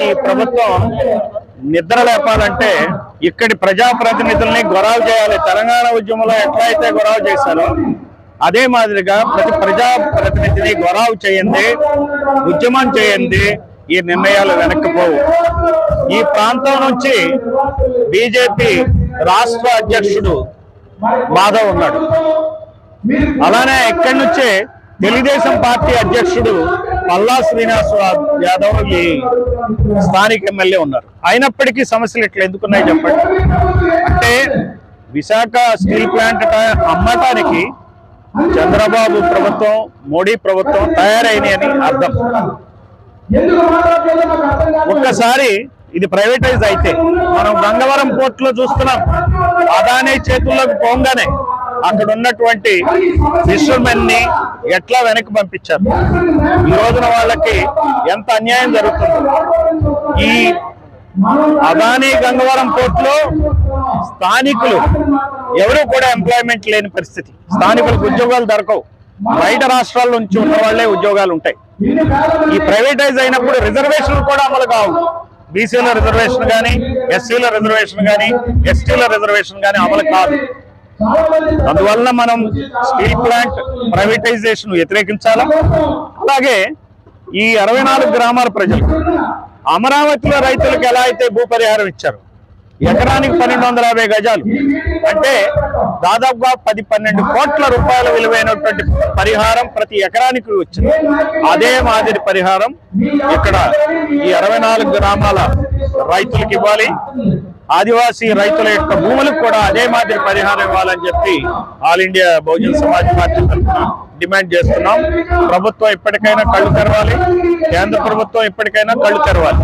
ఈ ప్రభుత్వం నిద్ర లేపాలంటే ఇక్కడి ప్రజాప్రతినిధుల్ని గొడవ చేయాలి. తెలంగాణ ఉద్యమంలో ఎట్లయితే గొడవ చేశారో అదే మాదిరిగా ప్రతి ప్రజాప్రతినిధిని గొడవ చేయండి, ఉద్యమం చేయండి, ఈ నిర్ణయాలు వెనక్కిపోవు. ఈ ప్రాంతం నుంచి బీజేపీ రాష్ట్ర అధ్యక్షుడు మాధవ్ ఉన్నాడు. అలానే ఇక్కడి నుంచే తెలుగుదేశం పార్టీ అధ్యక్షుడు పల్లా శ్రీనివాస్ యాదవ్ ఈ స్థానిక ఎమ్మెల్యే ఉన్నారు. అయినప్పటికీ సమస్యలు ఇట్లా ఎందుకున్నాయి చెప్పండి. అంటే విశాఖ స్టీల్ ప్లాంట్ అమ్మటానికి చంద్రబాబు ప్రభుత్వం, మోడీ ప్రభుత్వం తయారైనని అర్థం. ఒక్కసారి ఇది ప్రైవేటైజ్ అయితే మనం గంగవరం పోర్టులో చూస్తున్నాం. అదానీ చేతుల్లోకి పోగానే అక్కడ ఉన్నటువంటి ఫిషర్మెన్ ని ఎట్లా వెనక్కి పంపించారు. ఈ రోజున వాళ్ళకి ఎంత అన్యాయం జరుగుతుంది. ఈ అదానీ గంగవరం పోర్టులో స్థానికులు ఎవరు కూడా ఎంప్లాయ్మెంట్ లేని పరిస్థితి. స్థానికులకు ఉద్యోగాలు దొరకవు. బయట రాష్ట్రాల నుంచి ఉన్న వాళ్ళే ఉద్యోగాలు ఉంటాయి. ఈ ప్రైవేటైజ్ అయినప్పుడు రిజర్వేషన్లు కూడా అమలు కావు. బీసీల రిజర్వేషన్ కానీ, ఎస్సీల రిజర్వేషన్ కానీ, ఎస్టీల రిజర్వేషన్ కానీ అమలు కాదు. అందువల్ల మనం స్టీల్ ప్లాంట్ ప్రైవేటైజేషన్ వ్యతిరేకించాలా. అలాగే ఈ 64 గ్రామాల ప్రజలు అమరావతిలో రైతులకు ఎలా అయితే భూపరిహారం ఇచ్చారు, ఎకరానికి 1250 గజాలు అంటే దాదాపుగా 10-12 కోట్ల రూపాయల విలువైనటువంటి పరిహారం ప్రతి ఎకరానికి వచ్చింది. అదే మాదిరి పరిహారం ఇక్కడ ఈ 64 గ్రామాల రైతులకు ఇవ్వాలి. ఆదివాసీ రైతుల యొక్క భూములకు కూడా అదే మాదిరి పరిహారం ఇవ్వాలని చెప్పి all India Bahujan Samaj party తరఫున డిమాండ్ చేస్తున్నాం. ప్రభుత్వం ఇప్పటికైనా కళ్ళు తెరవాలి. కేంద్ర ప్రభుత్వం ఇప్పటికైనా కళ్ళు తెరవాలి.